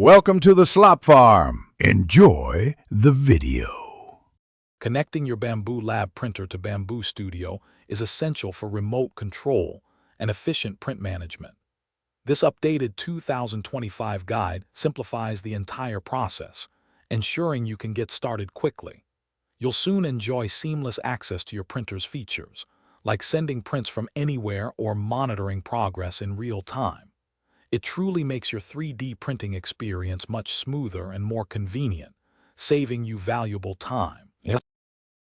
Welcome to the slop farm. Enjoy the video. Connecting your Bambu Lab printer to Bambu Studio is essential for remote control and efficient print management. This updated 2025 guide simplifies the entire process, ensuring you can get started quickly. You'll soon enjoy seamless access to your printer's features, like sending prints from anywhere or monitoring progress in real time. It truly makes your 3D printing experience much smoother and more convenient, saving you valuable time.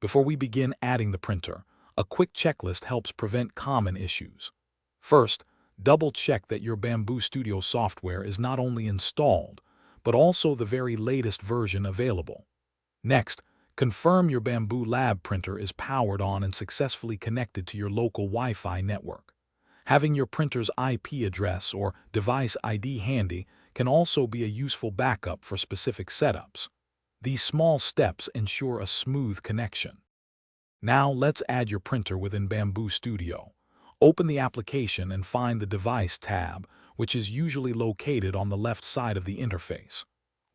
Before we begin adding the printer, a quick checklist helps prevent common issues. First, double-check that your Bambu Studio software is not only installed, but also the very latest version available. Next, confirm your Bambu Lab printer is powered on and successfully connected to your local Wi-Fi network. Having your printer's IP address or device ID handy can also be a useful backup for specific setups. These small steps ensure a smooth connection. Now let's add your printer within Bambu Studio. Open the application and find the Device tab, which is usually located on the left side of the interface.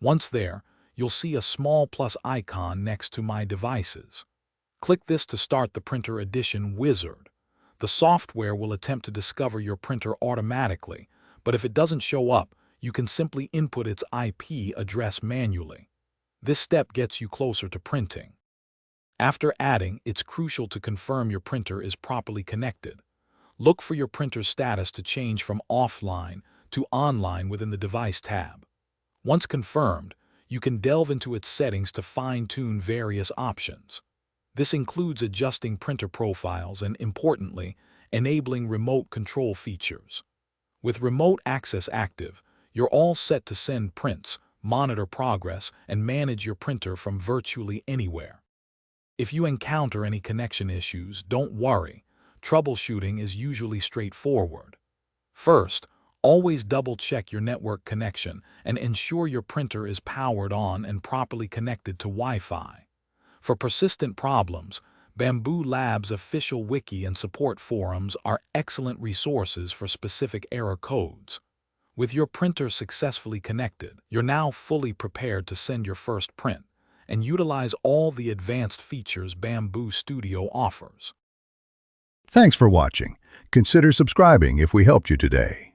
Once there, you'll see a small plus icon next to My Devices. Click this to start the Printer Edition wizard. The software will attempt to discover your printer automatically, but if it doesn't show up, you can simply input its IP address manually. This step gets you closer to printing. After adding, it's crucial to confirm your printer is properly connected. Look for your printer's status to change from offline to online within the Device tab. Once confirmed, you can delve into its settings to fine-tune various options. This includes adjusting printer profiles and, importantly, enabling remote control features. With remote access active, you're all set to send prints, monitor progress, and manage your printer from virtually anywhere. If you encounter any connection issues, don't worry. Troubleshooting is usually straightforward. First, always double-check your network connection and ensure your printer is powered on and properly connected to Wi-Fi. For persistent problems, Bambu Lab's official wiki and support forums are excellent resources for specific error codes. With your printer successfully connected, you're now fully prepared to send your first print and utilize all the advanced features Bambu Studio offers. Thanks for watching. Consider subscribing if we helped you today.